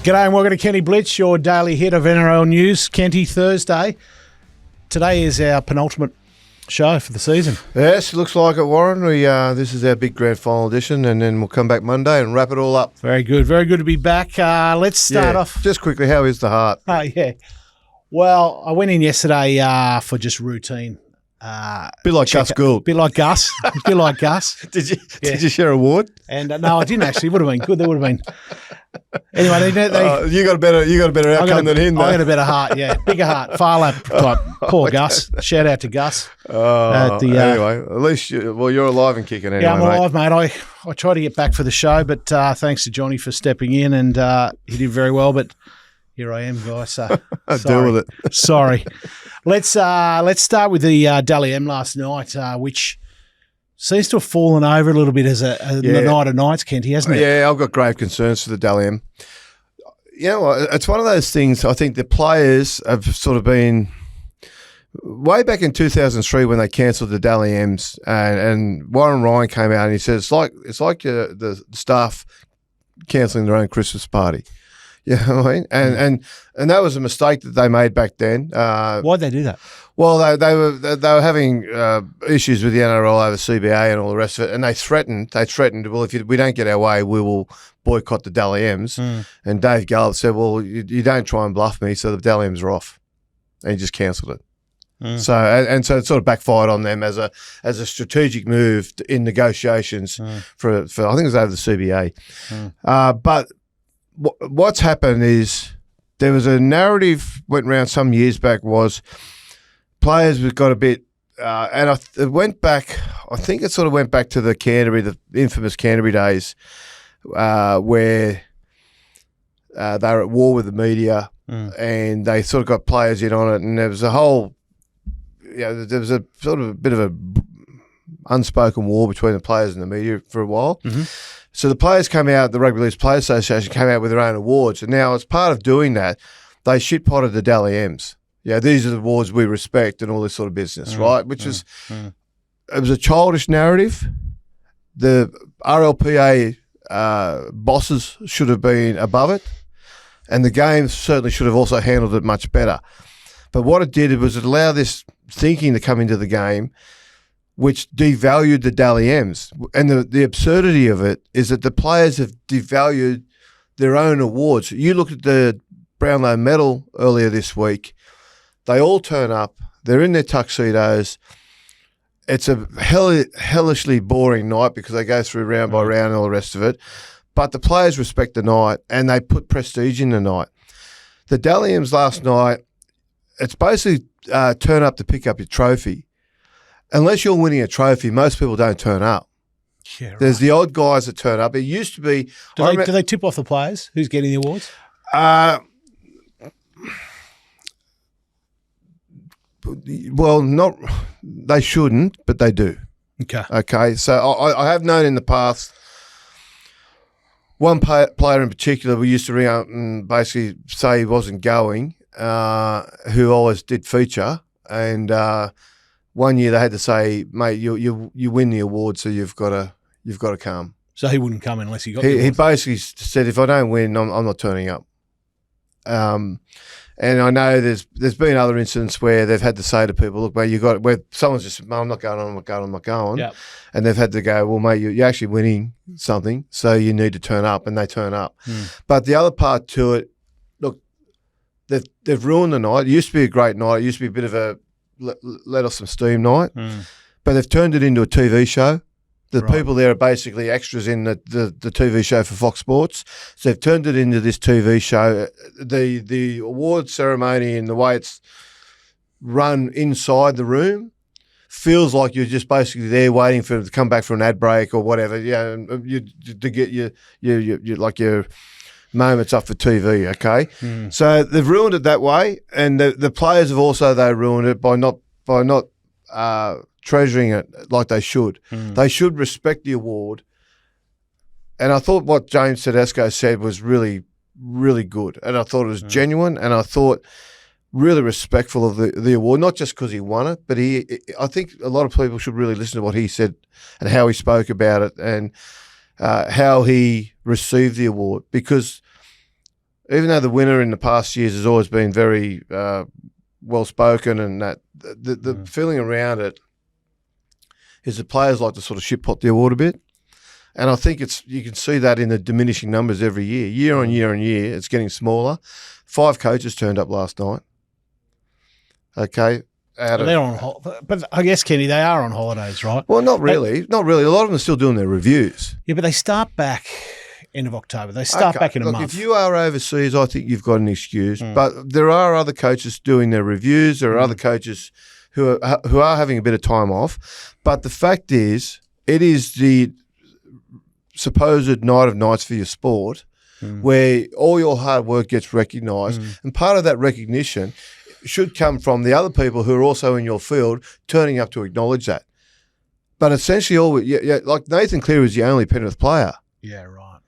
G'day and welcome to Kenty Blitz, your daily hit of NRL news. Kenty, Thursday. Today is our penultimate show for the season. Yes, looks like it, Warren. This is our big grand final edition, and then we'll come back Monday and wrap it all up. Very good to be back. Let's start off. Just quickly, how is the heart? Yeah. Well, I went in yesterday for just routine. Bit like Gus Gould. Bit like Gus. Bit like Gus. Did you share a award? And no, I didn't actually. Would have been good. That would have been. Anyway, you got a better outcome than him. I got a better heart. Yeah, bigger heart. Far lap type. Poor Gus. Shout out to Gus. Anyway, at least you're alive and kicking. Anyway, yeah, I'm alive, mate. I tried to get back for the show, but thanks to Johnny for stepping in, and he did very well. But here I am, guys. So deal with it. Sorry. Let's start with the Dally M last night, which seems to have fallen over a little bit as the night of nights, Kenty, hasn't it? Yeah, I've got grave concerns for the Dally M. You know, it's one of those things. I think the players have sort of been way back in 2003 when they cancelled the Dally M's, and Warren Ryan came out and he said it's like the staff cancelling their own Christmas party. You know what I mean? And that was a mistake that they made back then. Why'd they do that? Well, they were having issues with the NRL over CBA and all the rest of it, and they threatened. Well, if we don't get our way, we will boycott the Dally M's. And Dave Gallup said, "Well, you don't try and bluff me." So the Dally M's are off, and he just cancelled it. So it sort of backfired on them as a strategic move in negotiations for I think it was over the CBA, but. What's happened is there was a narrative went around some years back was players got a bit, and it went back. I think it sort of went back to the infamous Canterbury days, where they were at war with the media, and they sort of got players in on it, and there was a whole, there was a sort of a bit of a unspoken war between the players and the media for a while. So the players came out, the Rugby League Players Association came out with their own awards. And now as part of doing that, they shit-potted the Dally M's. Yeah, these are the awards we respect and all this sort of business, right? Which is, it was a childish narrative. The RLPA bosses should have been above it. And the game certainly should have also handled it much better. But what it did was it allowed this thinking to come into the game, which devalued the Dally M's. And the absurdity of it is that the players have devalued their own awards. You look at the Brownlow medal earlier this week, they all turn up, they're in their tuxedos. It's a hellishly boring night because they go through round by round and all the rest of it. But the players respect the night and they put prestige in the night. The Dally M's last night, it's basically turn up to pick up your trophy. Unless you're winning a trophy, most people don't turn up. Yeah, right. There's the odd guys that turn up. It used to be... Do they tip off the players? Who's getting the awards? Well, they shouldn't, but they do. Okay. So I have known in the past, one player in particular we used to ring up and basically say he wasn't going, who always did feature, and... one year they had to say, "Mate, you win the award, so you've got to come." So he wouldn't come unless he got. The award. He basically said, "If I don't win, I'm not turning up." And I know there's been other incidents where they've had to say to people, "Look, mate, where someone's just, I'm not going." Yep. And they've had to go, "Well, mate, you're actually winning something, so you need to turn up," and they turn up. But the other part to it, look, they've ruined the night. It used to be a great night. It used to be a bit of a let off some steam night, but they've turned it into a TV show. The people there are basically extras in the TV show for Fox Sports. So they've turned it into this TV show. The award ceremony and the way it's run inside the room feels like you're just basically there waiting for them to come back from an ad break or whatever. Yeah, to get your like your moments up for TV, okay? So they've ruined it that way, and the players have also ruined it by not treasuring it like they should. They should respect the award. And I thought what James Tedesco said was really, really good, and I thought it was genuine, and I thought really respectful of the award, not just because he won it, but I think a lot of people should really listen to what he said and how he spoke about it and how he received the award, because even though the winner in the past years has always been very well spoken, and that the feeling around it is the players like to sort of shit-pot the award a bit. And I think you can see that in the diminishing numbers every year. Year on year on year, it's getting smaller. 5 coaches turned up last night. Okay. They're on, but I guess, Kenny, they are on holidays, right? Well, not really. Not really. A lot of them are still doing their reviews. Yeah, but they start back end of October. They start back in a month. If you are overseas, I think you've got an excuse. But there are other coaches doing their reviews. There are other coaches who are having a bit of time off. But the fact is, it is the supposed night of nights for your sport where all your hard work gets recognised. And part of that recognition should come from the other people who are also in your field turning up to acknowledge that. But essentially, like Nathan Cleary is the only Penrith player. Yeah, right.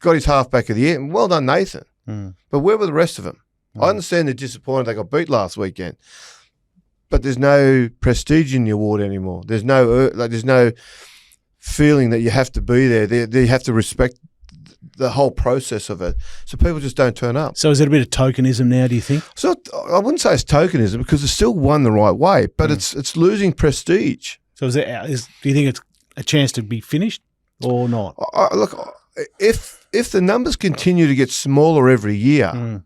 Got his halfback of the year. And well done, Nathan. But where were the rest of them? I understand they're disappointed they got beat last weekend. But there's no prestige in the award anymore. There's no feeling that you have to be there. They have to respect the whole process of it. So people just don't turn up. So is it a bit of tokenism now, do you think? So I wouldn't say it's tokenism because it's still won the right way, but it's losing prestige. So do you think it's a chance to be finished or not? Look, if the numbers continue to get smaller every year,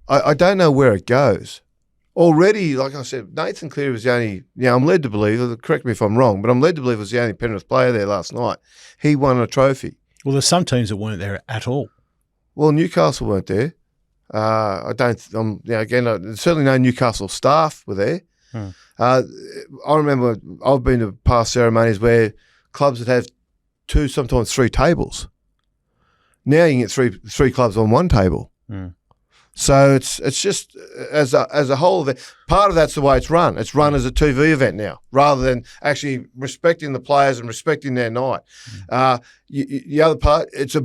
I don't know where it goes. Already, like I said, Nathan Cleary was the only, I'm led to believe, correct me if I'm wrong, but I'm led to believe was the only Penrith player there last night. He won a trophy. Well, there's some teams that weren't there at all. Well, Newcastle weren't there. Certainly no Newcastle staff were there. I remember I've been to past ceremonies where clubs would have 2, sometimes 3 tables. Now you can get three clubs on one table. So it's just as a whole event. Part of that's the way it's run. It's run as a TV event now, rather than actually respecting the players and respecting their night. The other part, it's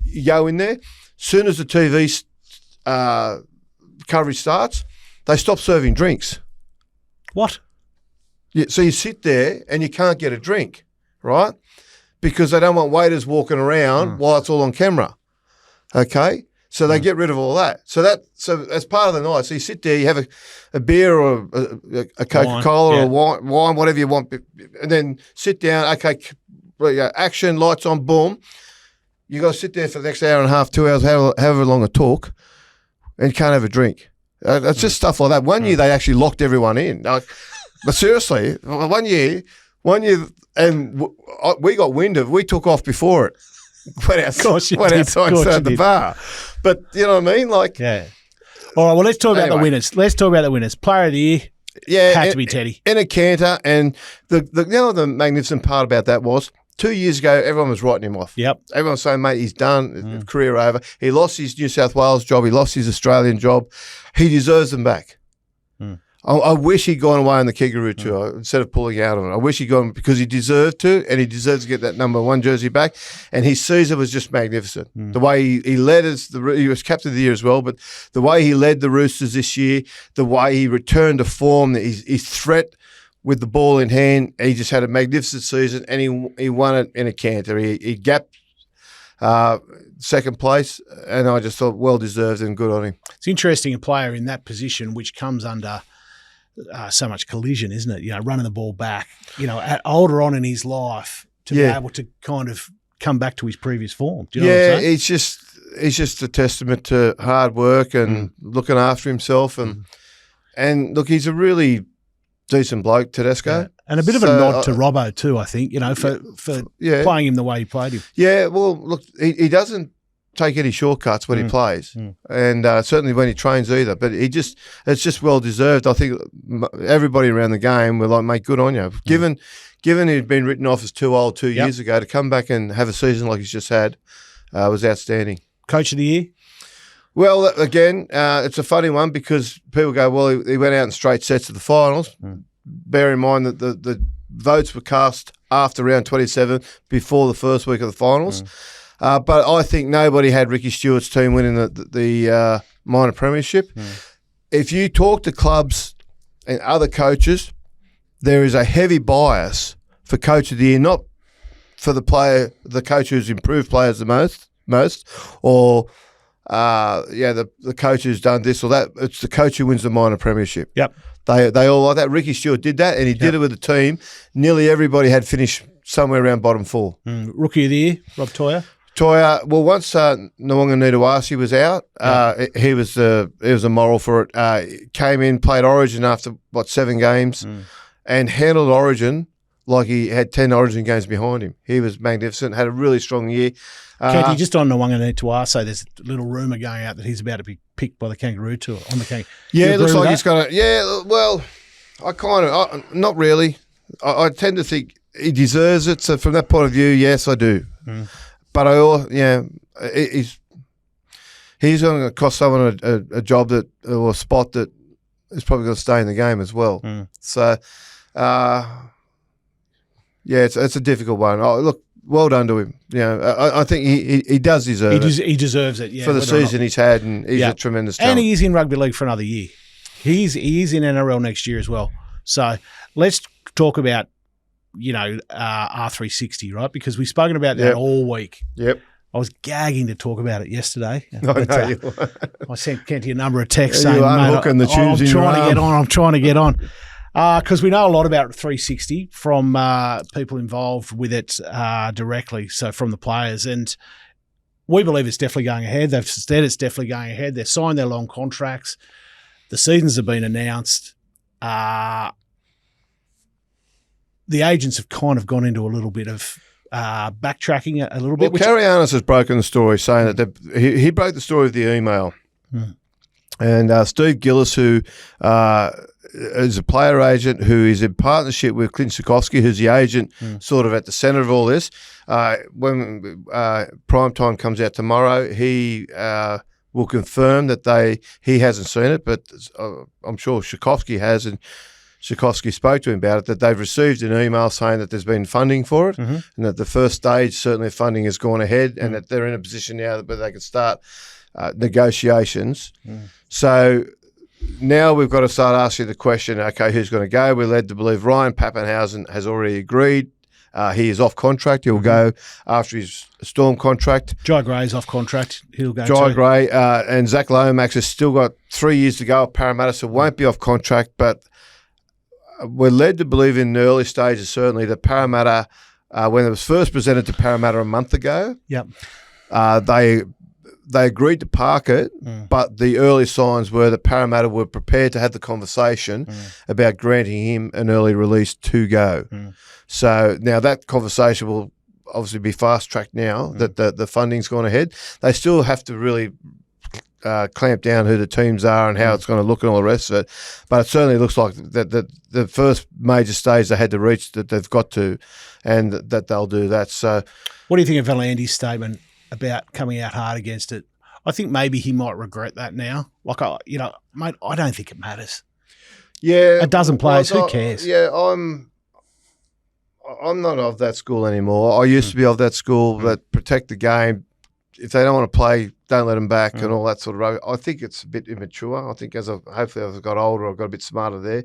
you go in there. Soon as the TV coverage starts, they stop serving drinks. What? Yeah, so you sit there and you can't get a drink, right? Because they don't want waiters walking around while it's all on camera. Okay. So they get rid of all that. So as part of the night, so you sit there, you have a beer or a Coca-Cola or wine, whatever you want, and then sit down. Okay, action, lights on, boom. You got to sit there for the next hour and a half, 2 hours, however long a talk, and you can't have a drink. It's just stuff like that. One year they actually locked everyone in. But seriously, one year, and we got wind of. We took off before it. Went outside the bar. But you know what I mean? Like, yeah. All right, well, let's talk about the winners. Let's talk about the winners. Player of the year, had to be Teddy. In a canter, and the magnificent part about that was 2 years ago, everyone was writing him off. Yep. Everyone was saying, mate, he's done, career over. He lost his New South Wales job. He lost his Australian job. He deserves them back. I wish he'd gone away on the Kangaroo tour instead of pulling out of it. I wish he'd gone because he deserved to, and he deserves to get that number 1 jersey back. And his season was just magnificent. The way he led us, he was captain of the year as well, but the way he led the Roosters this year, the way he returned to form, his threat with the ball in hand, he just had a magnificent season, and he won it in a canter. He gapped second place, and I just thought well-deserved and good on him. It's interesting, a player in that position, which comes under so much collision, isn't it? Running the ball back, at older on in his life to be able to kind of come back to his previous form. Do you know what I'm saying? It's just a testament to hard work and looking after himself. And look, he's a really decent bloke, Tedesco. Yeah. And a bit of a nod to Robbo too, I think, for playing him the way he played him. Yeah, well, look, he doesn't take any shortcuts when he plays, and certainly when he trains either. But it's just well deserved. I think everybody around the game were like, mate, good on you. Given he'd been written off as too old 2 years ago, to come back and have a season like he's just had was outstanding. Coach of the year? Well, again, it's a funny one because people go, well, he went out in straight sets to the finals. Bear in mind that the votes were cast after round 27 before the first week of the finals. But I think nobody had Ricky Stewart's team winning the minor premiership. If you talk to clubs and other coaches, there is a heavy bias for coach of the year, not for the coach who's improved players the most, or the coach who's done this or that. It's the coach who wins the minor premiership. Yep. They all like that. Ricky Stewart did that, and he did it with the team. Nearly everybody had finished somewhere around bottom 4. Rookie of the year, Rob Toya. Toya, well, once Nwanga Nitawasi was out, he was a moral for it. Came in, played Origin after 7 games, and handled Origin like he had 10 Origin games behind him. He was magnificent. Had a really strong year. Kenty, just on Nwanga Nitawasi, there's a little rumour going out that he's about to be picked by the Kangaroo Tour on the Kangaroo. Yeah, it looks like he's going to. Yeah, well, not really. I tend to think he deserves it. So from that point of view, yes, I do. But he's going to cost someone a job or a spot that is probably going to stay in the game as well. So, it's a difficult one. Look, well done to him. I think he does deserve it. He deserves it. Yeah, for the season he's had, and he's a tremendous talent. And he is in rugby league for another year. He is in NRL next year as well. So let's talk about R360, right? Because we've spoken about that all week. Yep. I was gagging to talk about it yesterday. I sent Kenty a number of texts saying, I'm trying to get on. Because we know a lot about 360 from people involved with it directly, so from the players. And we believe it's definitely going ahead. They've said it's definitely going ahead. They've signed their long contracts. The seasons have been announced. The agents have kind of gone into a little bit of backtracking a little bit. Well, Carianis has broken the story, saying that he broke the story with the email. And Steve Gillis, who is a player agent who is in partnership with Clint Sikorsky, who's the agent sort of at the centre of all this. When prime time comes out tomorrow, he will confirm that he hasn't seen it, but I'm sure Sikorsky has, and Sikorsky spoke to him about it, that they've received an email saying that there's been funding for it, and that the first stage, certainly funding has gone ahead, and that they're in a position now where they can start negotiations. So now we've got to start asking the question, okay, who's going to go? We're led to believe Ryan Pappenhausen has already agreed. He is off contract. He'll go after his Storm contract. Jai Gray's off contract. He'll go Jai Gray and Zach Lomax has still got 3 years to go at Parramatta, so won't be off contract, but we're led to believe in the early stages, certainly, that Parramatta, when it was first presented to Parramatta a month ago, they agreed to park it, but the early signs were that Parramatta were prepared to have the conversation about granting him an early release to go. So now that conversation will obviously be fast-tracked now that the funding's gone ahead. They still have to really clamp down who the teams are and how it's going to look and all the rest of it. But it certainly looks like that the first major stage they had to reach, that they've got to, and that they'll do that. So, what do you think of Valandy's statement about coming out hard against it? I think maybe he might regret that now. Like, mate, I don't think it matters. Yeah. A dozen players, who cares? Yeah, I'm not of that school anymore. I used to be of that school that protect the game. If they don't want to play, don't let them back and all that sort of rubbish. I think it's a bit immature. I think hopefully as I've got older, I've got a bit smarter there.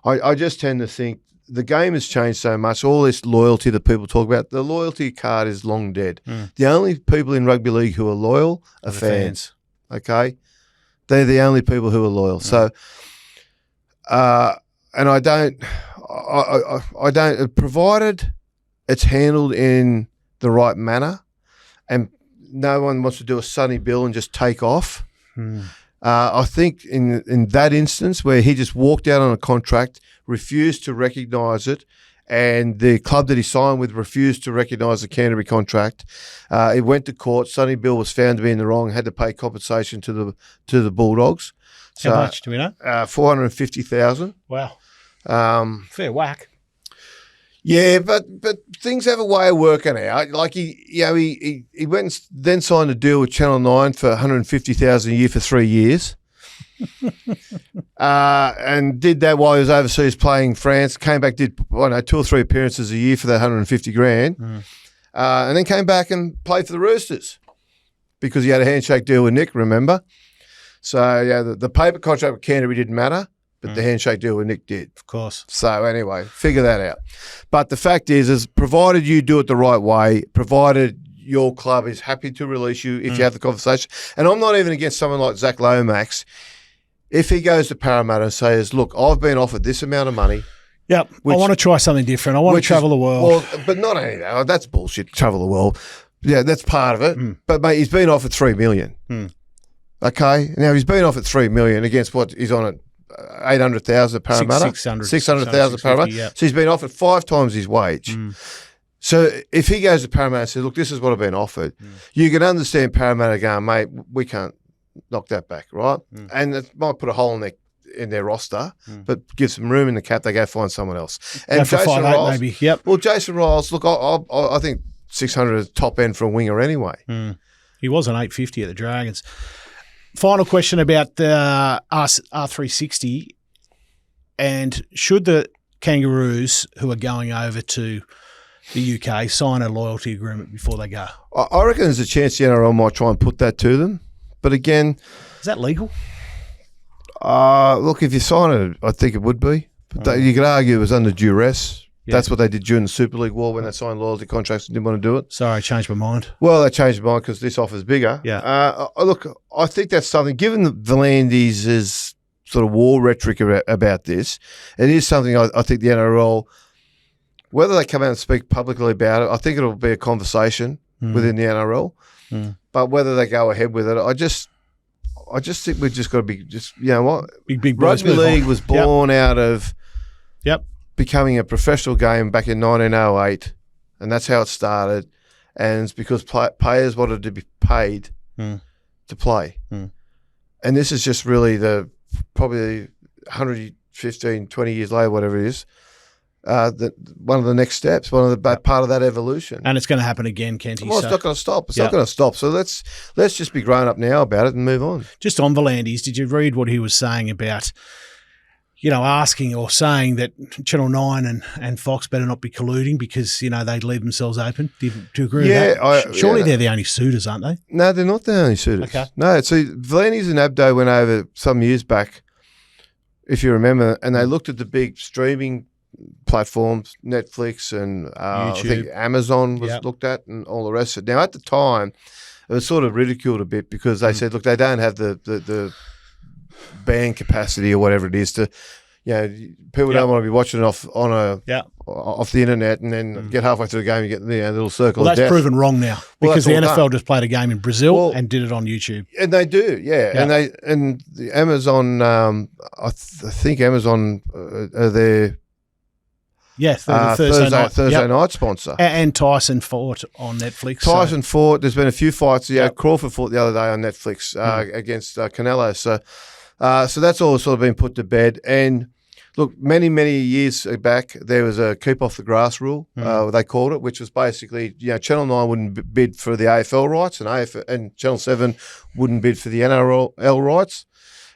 I just tend to think the game has changed so much. All this loyalty that people talk about, the loyalty card is long dead. The only people in rugby league who are loyal are fans. Okay? They're the only people who are loyal. So, and I don't, provided it's handled in the right manner and no one wants to do a Sonny Bill and just take off. I think in that instance where he just walked out on a contract, refused to recognise it, and the club that he signed with refused to recognise the Canterbury contract, it went to court. Sonny Bill was found to be in the wrong, had to pay compensation to the Bulldogs. So, how much do we know? $450,000. Wow. Fair whack. Yeah, but things have a way of working out. Like he went and then signed a deal with Channel 9 for $150,000 a year for 3 years, and did that while he was overseas playing France. Came back, did 2 or 3 appearances a year for that $150,000, and then came back and played for the Roosters because he had a handshake deal with Nick. Remember? So yeah, the paper contract with Canterbury didn't matter. But the handshake deal with Nick did. Of course. So anyway, figure that out. But the fact is provided you do it the right way, provided your club is happy to release you if you have the conversation. And I'm not even against someone like Zach Lomax. If he goes to Parramatta and says, look, I've been offered this amount of money. Yep. I want to try something different. I want to travel the world. Well, but not only that. That's bullshit, travel the world. Yeah, that's part of it. But, mate, he's been offered $3 million. Okay? Now, he's been offered $3 million against what he's on at 800,000 at Parramatta. 600,000 at Parramatta. Yep. So he's been offered 5 times his wage. So if he goes to Parramatta and says, look, this is what I've been offered, you can understand Parramatta going, mate, we can't knock that back, right? And it might put a hole in their roster, but give some room in the cap, they go find someone else. And Jason Riles, maybe. Yep. Well, Jason Riles, look, I think 600 is top end for a winger anyway. He was an 850 at the Dragons. Final question about the R360, and should the Kangaroos, who are going over to the UK, sign a loyalty agreement before they go? I reckon there's a chance the NRL might try and put that to them. But again... Is that legal? Look, if you sign it, I think it would be. But you could argue it was under duress. Yeah. That's what they did during the Super League war when they signed loyalty contracts and didn't want to do it. Sorry, I changed my mind. Well, they changed their mind because this offer's bigger. Yeah. Look, I think that's something, given that V'landys' sort of war rhetoric about this, it is something I think the NRL, whether they come out and speak publicly about it, I think it'll be a conversation within the NRL. But whether they go ahead with it, I just think we've just got to be you know what? Big Rugby league was born out of becoming a professional game back in 1908, and that's how it started. And it's because players wanted to be paid to play. And this is just really probably 115, 20 years later, whatever it is, one of the next steps, one of the part of that evolution. And it's going to happen again, Kenty. Well, it's not going to stop. It's not going to stop. So let's just be grown up now about it and move on. Just on V'landys, did you read what he was saying about, asking or saying that Channel 9 and Fox better not be colluding because, they'd leave themselves open? Do you agree with that? Surely they're the only suitors, aren't they? No, they're not the only suitors. Okay. No, so V'landys and Abdo went over some years back, if you remember, and they looked at the big streaming platforms, Netflix and I think Amazon was looked at and all the rest of it. Now, at the time, it was sort of ridiculed a bit because they said, look, they don't have the band capacity or whatever it is to, people don't want to be watching it off the internet and then get halfway through the game and get a little circle of death. Well, that's proven wrong now because the NFL just played a game in Brazil and did it on YouTube. And they do, and the Amazon, I think Amazon are their Thursday night sponsor. And Tyson fought on Netflix. Tyson fought. There's been a few fights. Crawford fought the other day on Netflix against Canelo. So that's all sort of been put to bed. And look, many, many years back, there was a keep off the grass rule, they called it, which was basically, Channel 9 wouldn't bid for the AFL rights and Channel 7 wouldn't bid for the NRL rights.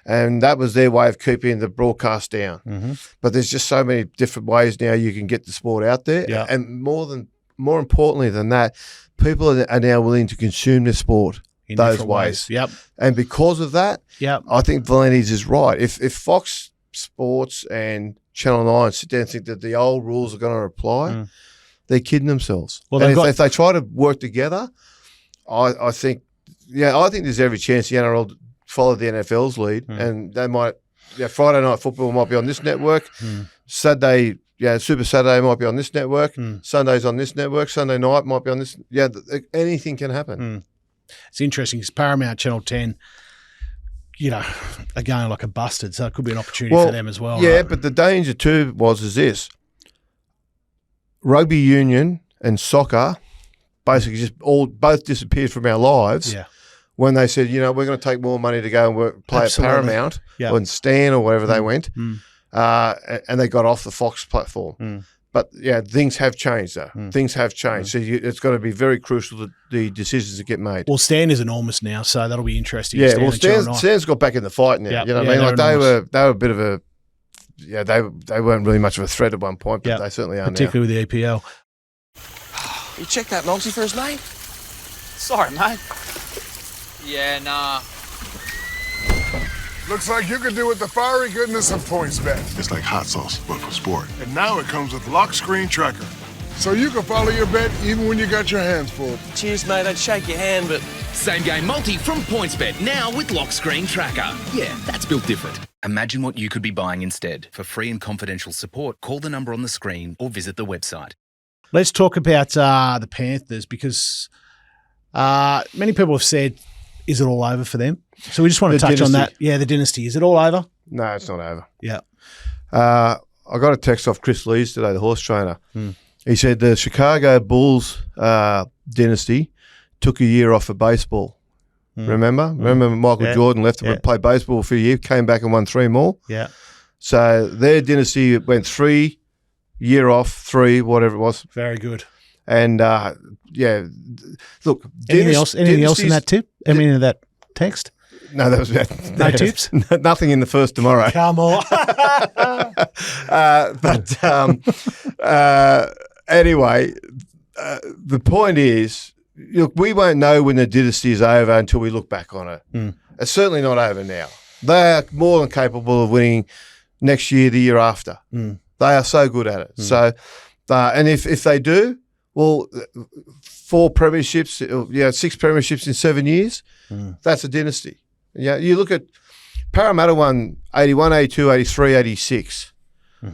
And that was their way of keeping the broadcast down. But there's just so many different ways now you can get the sport out there. Yeah. And more importantly than that, people are now willing to consume the sport in those ways. Yep. And because of that, I think V'landys is right. If Fox Sports and Channel 9 sit down and think that the old rules are going to apply, they're kidding themselves. Well, if they try to work together, I think there's every chance the NRL follow the NFL's lead, and they might. Friday night football might be on this network. Saturday, Super Saturday might be on this network. Sunday's on this network. Sunday night might be on this. Anything can happen. It's interesting because Paramount Channel 10, are going like a busted, so it could be an opportunity for them as well. Yeah, right? but the danger too is this: rugby union and soccer basically just both disappeared from our lives. Yeah. When they said, we're going to take more money to go and play at Paramount or in Stan or wherever they went, and they got off the Fox platform. But, things have changed, though. Things have changed. So it's got to be very crucial that the decisions that get made. Well, Stan is enormous now, so that'll be interesting. Yeah, Stan's got back in the fight now. You know what I mean? Like they were a bit of a they weren't really much of a threat at one point, but they certainly are particularly now. With the EPL. You checked that Moxie first, mate? Sorry, mate. Yeah, nah. Looks like you could do with the fiery goodness of Pointsbet. It's like hot sauce, but for sport. And now it comes with Lock Screen Tracker. so you can follow your bet even when you got your hands full. Cheers, mate. I'd shake your hand, but... Same game multi from Pointsbet, now with lock screen tracker. Yeah, that's built different. Imagine what you could be buying instead. For free and confidential support, call the number on the screen or visit the website. Let's talk about the Panthers, because many people have said, is it all over for them? So we just want to touch on that. Yeah, the dynasty. Is it all over? No, it's not over. Yeah. I got a text off Chris Lees today, the horse trainer. He said the Chicago Bulls dynasty took a year off of baseball. Remember Michael Jordan left to play baseball for a year, came back and won 3 more. Yeah. So their dynasty went 3, year off, 3, whatever it was. Very good. And look. Anything else in that tip? I mean, in that text? No, that was no tips. Nothing in the first tomorrow. Come on. Anyway, the point is, look, we won't know when the dynasty is over until we look back on it. It's certainly not over now. They are more than capable of winning next year, the year after. They are so good at it. So, and if they do, well, 4 premierships, 6 premierships in 7 years, that's a dynasty. Yeah, you look at Parramatta won 81, 82, 83, 86.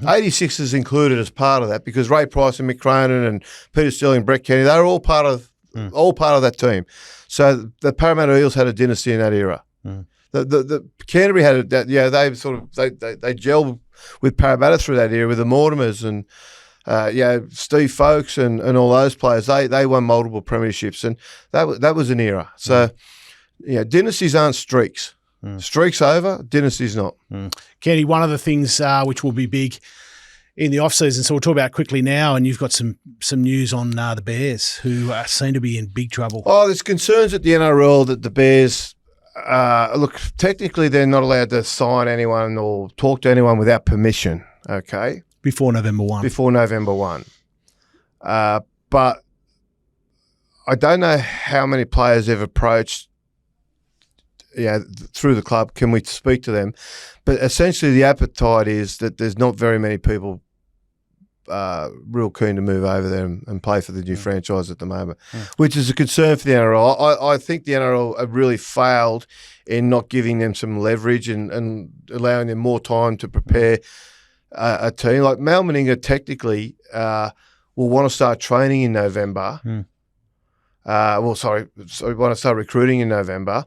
86 is included as part of that because Ray Price and Mick Cronin and Peter Sterling, Brett Kenny, they were all part of that team. So the Parramatta Eels had a dynasty in that era. The Canterbury had they gelled with Parramatta through that era with the Mortimers and Steve Folkes and all those players. They won multiple premierships and that was an era. So dynasties aren't streaks. Streaks over, dynasty's not. Kenty, one of the things which will be big in the off-season, so we'll talk about it quickly now, and you've got some news on the Bears, who seem to be in big trouble. Oh, there's concerns at the NRL that the Bears, look, technically they're not allowed to sign anyone or talk to anyone without permission, okay? Before November 1. Before November 1. But I don't know how many players have approached through the club, can we speak to them? But essentially the appetite is that there's not very many people real keen to move over there and play for the new franchise at the moment, which is a concern for the NRL. I think the NRL have really failed in not giving them some leverage and allowing them more time to prepare a team. Like Mal Meninga technically will want to start training in November. Want to start recruiting in November.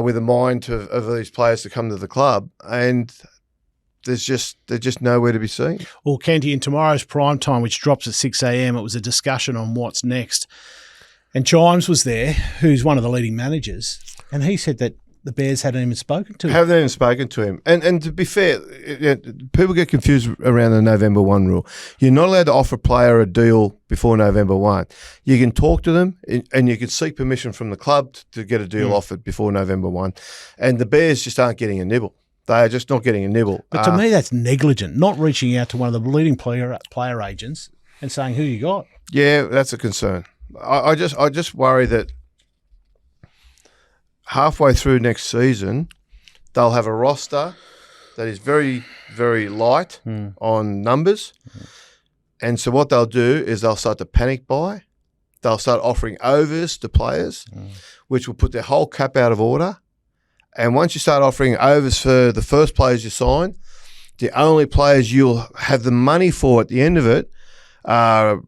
With a mind of these players to come to the club, and they're just nowhere to be seen. Well, Kenty, in tomorrow's prime time, which drops at 6 a.m, it was a discussion on what's next. And Chimes was there, who's one of the leading managers, and he said that the Bears hadn't even spoken to him. Haven't even spoken to him. And to be fair, people get confused around the November 1 rule. You're not allowed to offer a player a deal before November 1. You can talk to them and you can seek permission from the club to get a deal offered before November 1. And the Bears just aren't getting a nibble. They are just not getting a nibble. But to me, that's negligent, not reaching out to one of the leading player agents and saying, who you got? Yeah, that's a concern. I just worry that halfway through next season, they'll have a roster that is very, very light on numbers. And so what they'll do is they'll start to panic buy. They'll start offering overs to players, which will put their whole cap out of order. And once you start offering overs for the first players you sign, the only players you'll have the money for at the end of it are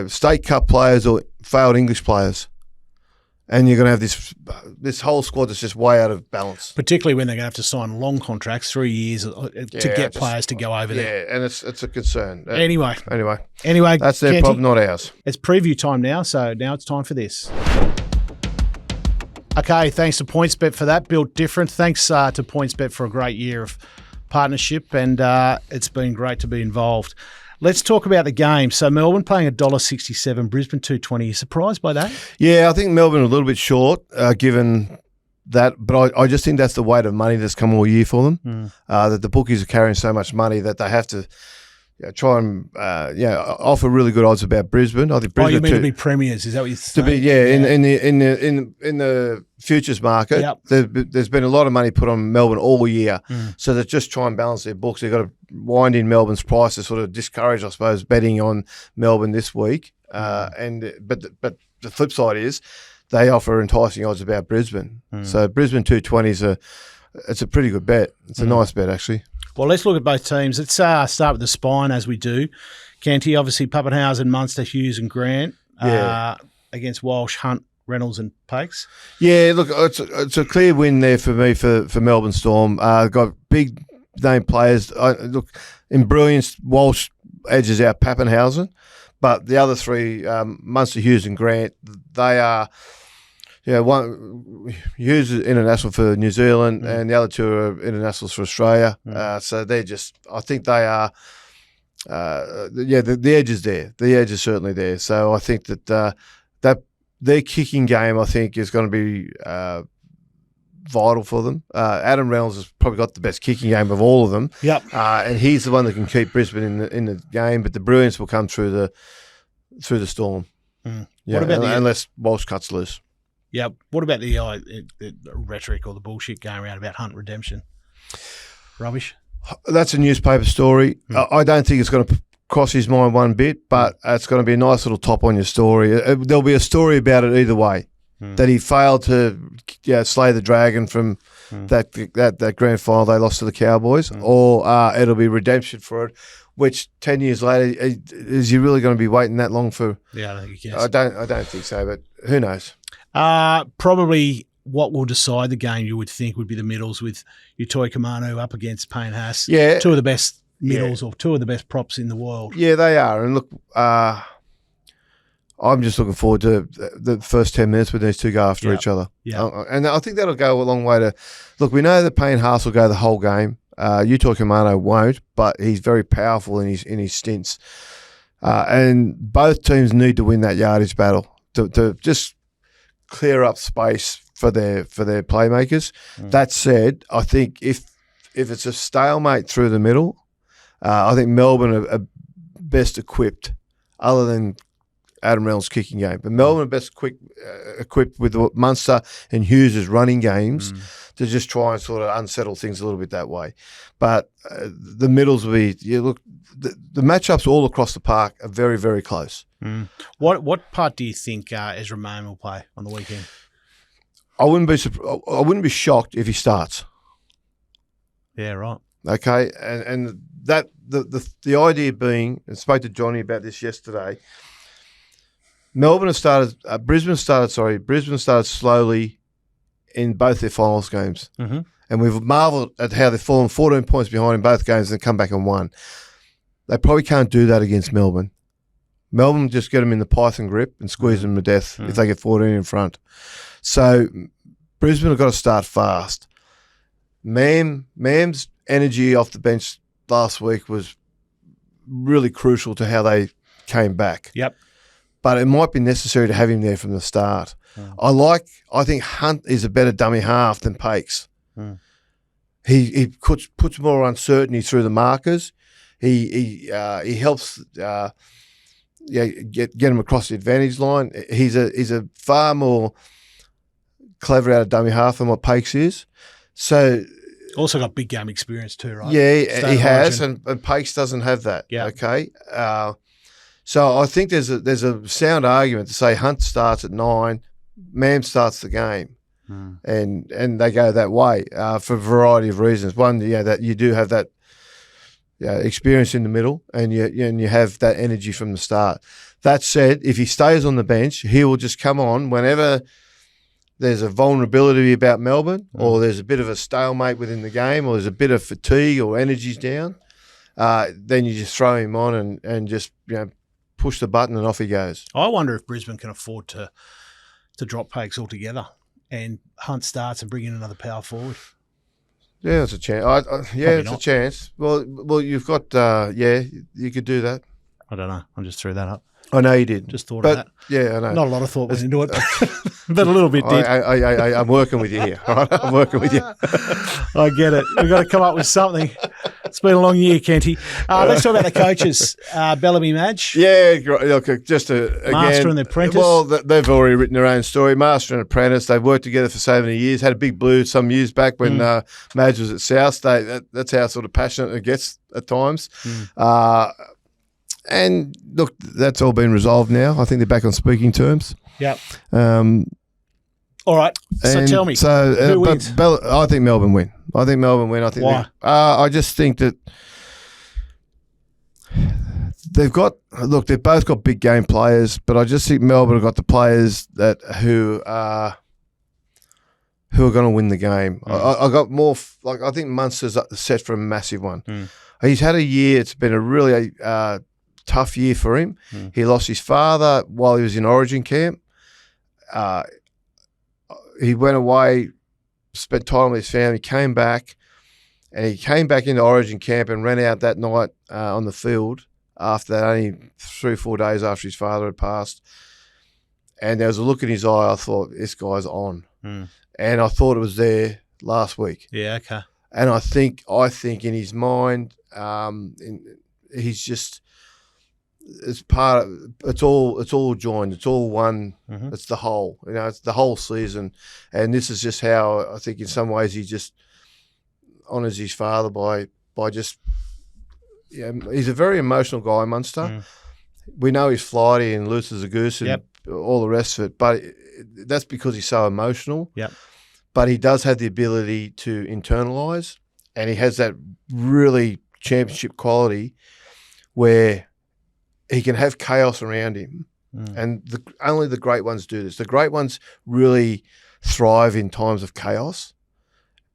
State Cup players or failed English players. And you're going to have this whole squad that's just way out of balance. Particularly when they're going to have to sign long contracts, 3 years, to get players to go over there. Yeah, and it's a concern. Anyway. That's their problem, not ours. It's preview time now, so now it's time for this. Okay, thanks to Pointsbet for that. Built different. Thanks to Pointsbet for a great year of partnership, and it's been great to be involved. Let's talk about the game. So Melbourne playing $1.67, Brisbane $2.20. You surprised by that? Yeah, I think Melbourne are a little bit short given that, but I just think that's the weight of money that's come all year for them. That the bookies are carrying so much money that they have to try and offer really good odds about Brisbane. I think Brisbane. You mean to be premiers? Is that what you're saying? To be in the futures market, there's been a lot of money put on Melbourne all year, so they just try and balance their books. They've got to wind in Melbourne's price to sort of discourage, I suppose, betting on Melbourne this week. But the flip side is they offer enticing odds about Brisbane. So Brisbane 220 it's a pretty good bet. It's a nice bet, actually. Well, let's look at both teams. Let's start with the spine as we do. Kenty, obviously, Pappenhausen, Munster, Hughes and Grant against Walsh, Hunt, Reynolds and Pakes. Yeah, look, it's a clear win there for me for Melbourne Storm. Got big name players. Look, in brilliance, Walsh edges out Pappenhausen, but the other three, Munster, Hughes and Grant, they are, one Hughes is international for New Zealand and the other two are internationals for Australia. So they're just, I think they are, the edge is there. The edge is certainly there. So I think that their kicking game, I think, is going to be vital for them. Adam Reynolds has probably got the best kicking game of all of them. Yep. And he's the one that can keep Brisbane in the game, but the brilliance will come through the Storm. Yeah, what about unless Walsh cuts loose. Yeah. What about the rhetoric or the bullshit going around about Hunt redemption? Rubbish. That's a newspaper story. I don't think it's going to cross his mind one bit, but it's going to be a nice little top on your story. There'll be a story about it either way. That he failed to slay the dragon from that grand final they lost to the Cowboys, or it'll be redemption for it. Which 10 years later, is he really going to be waiting that long for? Yeah, I think he can. I don't think so, but who knows? Probably what will decide the game, you would think, would be the middles with Utoi Kamanu up against Payne Haas. Yeah, two of the best middles or two of the best props in the world. Yeah, they are. And look, I'm just looking forward to the first 10 minutes when these two go after each other. Yeah. And I think that'll go a long way to – look, we know that Payne Haas will go the whole game. Utoi Kamanu won't, but he's very powerful in his stints. And both teams need to win that yardage battle to just clear up space for their playmakers. That said, I think if it's a stalemate through the middle, I think Melbourne are best equipped, other than Adam Reynolds' kicking game. But Melbourne are best equipped with Munster and Hughes' running games to just try and sort of unsettle things a little bit that way. But the middles will be, the matchups all across the park are very, very close. What part do you think Ezra Main will play on the weekend? I wouldn't be shocked if he starts. Yeah, right. Okay, and that the idea being, I spoke to Johnny about this yesterday. Brisbane started slowly in both their finals games, and we've marvelled at how they've fallen 14 points behind in both games and come back and won. They probably can't do that against Melbourne. Melbourne just get them in the python grip and squeeze them to death if they get 14 in front. So Brisbane have got to start fast. Mam's energy off the bench last week was really crucial to how they came back. Yep. But it might be necessary to have him there from the start. I think Hunt is a better dummy half than Pakes. He puts more uncertainty through the markers. He helps get him across the advantage line. He's a far more clever out of dummy half than what Pakes is. So also got big game experience too, right? Yeah, he has, and Pakes doesn't have that. Yeah. Okay. So I think there's a sound argument to say Hunt starts at 9, Mam starts the game, and they go that way for a variety of reasons. One, that you do have that experience in the middle, and you have that energy from the start. That said, if he stays on the bench, he will just come on whenever there's a vulnerability about Melbourne, or there's a bit of a stalemate within the game, or there's a bit of fatigue or energy's down. Then you just throw him on and just push the button and off he goes. I wonder if Brisbane can afford to drop Pakes altogether and Hunt starts and bring in another power forward. Yeah, it's a chance. It's a chance. Well, you've got you could do that. I don't know. I just threw that up. I know you did. Just thought but, of that. Yeah, I know. Not a lot of thought went into it, but a little bit did. I'm working with you here. All right? I'm working with you. I get it. We've got to come up with something. It's been a long year, Kenty. Let's talk about the coaches. Bellamy Madge. Yeah, look, just again, Master and the apprentice. Well, they've already written their own story. Master and apprentice. They've worked together for so many years. Had a big blue some years back when Madge was at South. That's how sort of passionate it gets at times. And look, that's all been resolved now. I think they're back on speaking terms. Yep. All right. So tell me, who wins? I think Melbourne win. I think Why? I just think that they've both got big game players, but I just think Melbourne have got the players who are going to win the game. I got more I think Munster's set for a massive one. He's had a year. It's been a really tough year for him. He lost his father while he was in Origin camp. He went away, spent time with his family, came back, and he came back into Origin camp and ran out that night on the field after that, only 3 or 4 days after his father had passed. And there was a look in his eye. I thought, this guy's on. And I thought it was there last week. Yeah, okay. And I think in his mind, he's just it's all joined. It's all one. It's the whole. It's the whole season. And this is just how I think in some ways he just honours his father by just. Yeah, he's a very emotional guy, Munster. We know he's flighty and loose as a goose and all the rest of it, but that's because he's so emotional. Yep. But he does have the ability to internalise, and he has that really championship quality where he can have chaos around him. And only the great ones do this. The great ones really thrive in times of chaos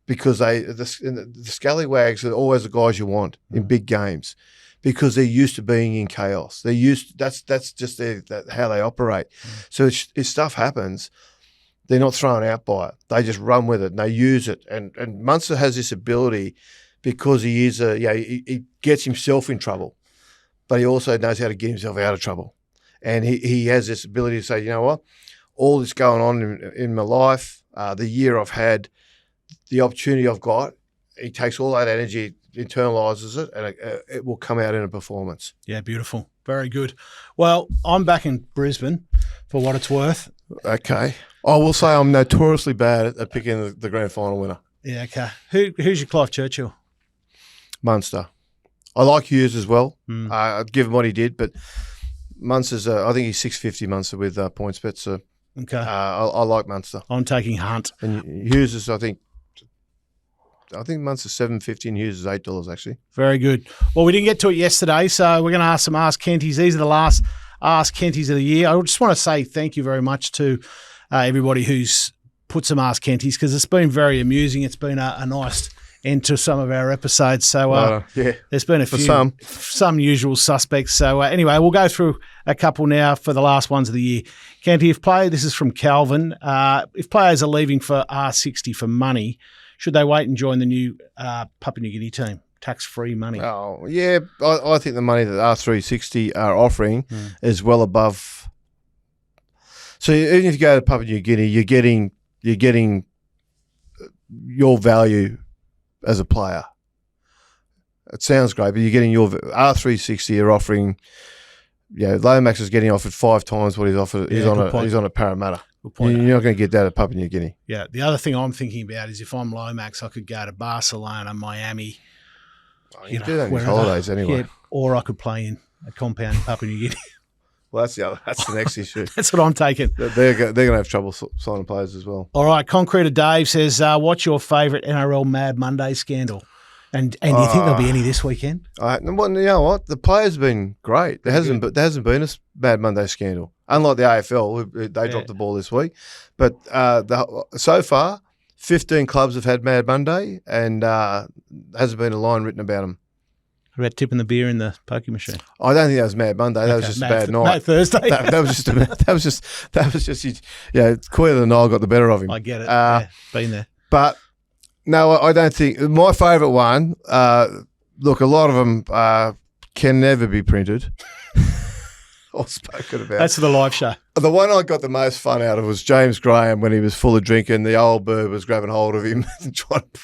because the scallywags are always the guys you want in big games because they're used to being in chaos. That's just how they operate. So if stuff happens, they're not thrown out by it. They just run with it and they use it. And Munster has this ability because he is he gets himself in trouble, but he also knows how to get himself out of trouble. And he has this ability to say, you know what, all this going on in my life, the year I've had, the opportunity I've got, he takes all that energy, internalises it, and it will come out in a performance. Yeah, beautiful. Very good. Well, I'm back in Brisbane for what it's worth. Okay. I will say I'm notoriously bad at picking the grand final winner. Yeah, okay. Who's your Clive Churchill? Munster. I like Hughes as well, given what he did, but Munster's, I think he's 650 Munster with Pointsbet, so okay. I like Munster. I'm taking Hunt. And Hughes is, I think Munster's $7.50 and Hughes is $8 actually. Very good. Well, we didn't get to it yesterday, so we're going to ask some Ask Kentys. These are the last Ask Kentys of the year. I just want to say thank you very much to everybody who's put some Ask Kentys because it's been very amusing. It's been a nice end to some of our episodes. So there's been a few some usual suspects. So anyway, we'll go through a couple now for the last ones of the year. Kenty, this is from Calvin. If players are leaving for R360 for money, should they wait and join the new Papua New Guinea team? Tax-free money. Oh, yeah. I think the money that R360 are offering is well above. So even if you go to Papua New Guinea, you're getting your value as a player. It sounds great, but you're getting your R360 are offering. Yeah, Lomax is getting offered 5 times what he's offered. He's on a Parramatta. Good point. You're not going to get that at Papua New Guinea. Yeah. The other thing I'm thinking about is if I'm Lomax, I could go to Barcelona, Miami. You do that on your holidays anyway. Yeah, or I could play in a compound in Papua New Guinea. Well, that's the next issue. That's what I'm taking. They're going to have trouble signing players as well. All right, Concreter Dave says, what's your favourite NRL Mad Monday scandal? And do you think there'll be any this weekend? Well, you know what? The players have been great. There hasn't been a Mad Monday scandal. Unlike the AFL, they dropped the ball this week. But so far, 15 clubs have had Mad Monday and hasn't been a line written about them. What about tipping the beer in the pokie machine? I don't think that was Mad Monday. That was just a bad night. Mad Thursday. that was just Queer the Nile got the better of him. I get it. Been there. But no, I don't think my favourite one. Look, a lot of them can never be printed. all spoken about. That's the live show. The one I got the most fun out of was James Graham when he was full of drink and the old bird was grabbing hold of him and trying to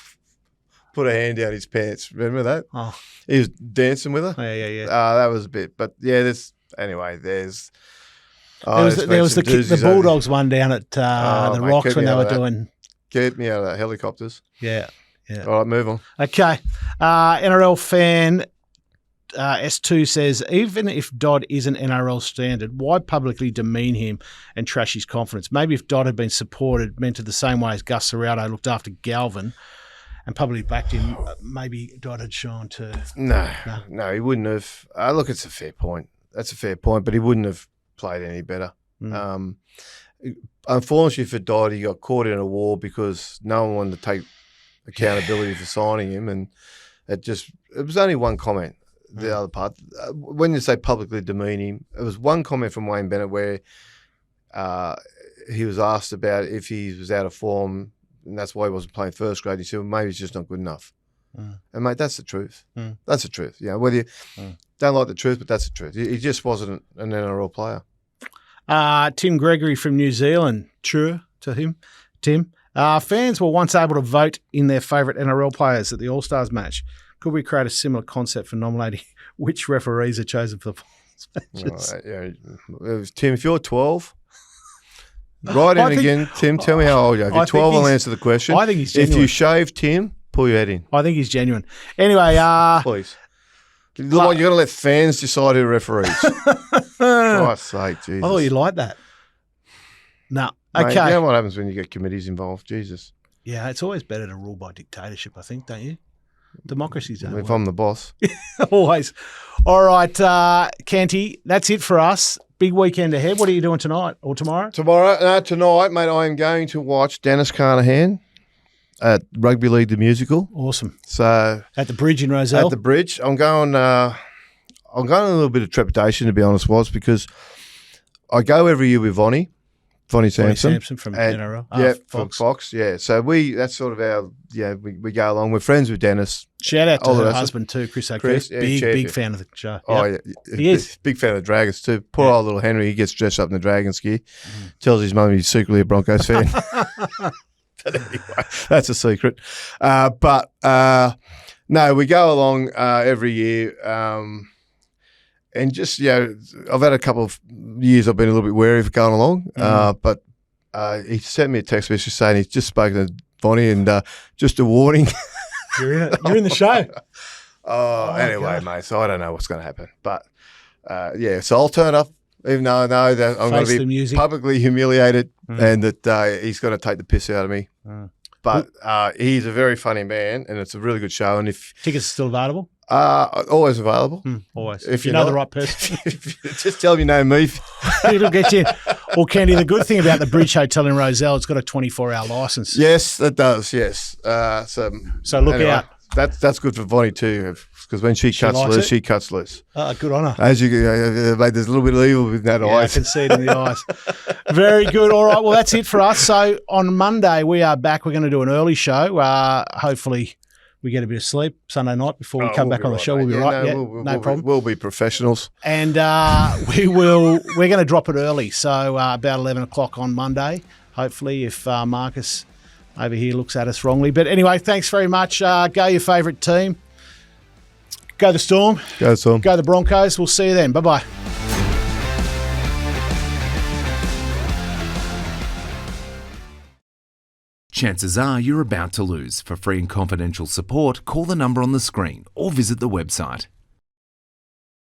put a hand down his pants. Remember that? Oh, He was dancing with her. yeah. That was a bit. But yeah, there's there's. There was the Bulldogs one down at the mate, Rocks keep when me they out were of that. doing. Get me out of that helicopters. Yeah. All right, move on. Okay. NRL fan S2 says, even if Dodd isn't NRL standard, why publicly demean him and trash his confidence? Maybe if Dodd had been supported, mentored the same way as Gus Serrato looked after Galvin and publicly backed him, maybe Dodd had shone too. No, he wouldn't have. Look, it's a fair point. That's a fair point, but he wouldn't have played any better. Unfortunately for Dodd, he got caught in a war because no one wanted to take accountability for signing him, and it was only one comment. The other part, when you say publicly demean him, it was one comment from Wayne Bennett where he was asked about if he was out of form, and that's why he wasn't playing first grade. He said, well, maybe he's just not good enough. And mate, that's the truth. That's the truth. You know, whether you don't like the truth, but that's the truth. He just wasn't an NRL player. Tim Gregory from New Zealand. True to him. Tim. Fans were once able to vote in their favourite NRL players at the All-Stars match. Could we create a similar concept for nominating which referees are chosen for the finals matches? Tim, if you're 12, write in again. Tim, tell me how old you are. If you're 12, I'll answer the question. I think he's genuine. If you shave Tim, pull your head in. I think he's genuine. Anyway, please. You're going to let fans decide who referees. For Christ's sake, Jesus. I thought you liked that. No. Mate, Okay. you know what happens when you get committees involved? Jesus. Yeah, it's always better to rule by dictatorship, I think, don't you? Democracy's don't If work. I'm the boss. Always. All right, Kenty, that's it for us. Big weekend ahead. What are you doing tonight or tomorrow? Tonight, mate, I am going to watch Dennis Carnahan at Rugby League the Musical. Awesome. So At the Bridge in Rozelle? at the Bridge, I'm going a little bit of trepidation, to be honest, because I go every year with Vonnie Sampson from and, NRL. Yeah, Fox. yeah. So that's sort of our, we go along. We're friends with Dennis. Shout out to All the her rest of- husband too, Chris O'Keefe. Chris, yeah, big champion. fan of the show. Oh, Yep. yeah. He is. Big fan of the Dragons too. Poor old little Henry, he gets dressed up in the Dragons gear. Tells his mum he's secretly a Broncos fan. But anyway, that's a secret. No, we go along every year. And just, I've had a couple of years I've been a little bit wary of going along. But he sent me a text message saying he's just spoken to Vonnie and just a warning. You're in it. You're in the show. Anyway, mate, so I don't know what's going to happen. But, so I'll turn up, even though I know that I'm going Face the to be music. publicly humiliated and that he's going to take the piss out of me. But he's a very funny man and it's a really good show. And if Tickets are still available? always available. Always. If you you're know the not- right person. Just tell him you know me. It'll get you. Well, Kenty, the good thing about the Bridge Hotel in Rozelle, it's got a 24-hour licence. Yes, it does. Yes. So look out. That's good for Vonnie too, because when she cuts likes loose, it? she cuts loose. Good on her. As you, mate, there's a little bit of evil with that Yeah, I eyes. can see it in the eyes. Very good. All right. Well, that's it for us. So on Monday, we are back. We're going to do an early show. Hopefully we get a bit of sleep Sunday night before we come back on the show. We'll be right. No problem. We'll be professionals. And we're going to drop it early. So about 11 o'clock on Monday, hopefully, if Marcus over here looks at us wrongly. But anyway, thanks very much. Go your favourite team. Go the Storm. Go, Tom. Go the Broncos. We'll see you then. Bye-bye. Chances are you're about to lose. For free and confidential support, call the number on the screen or visit the website.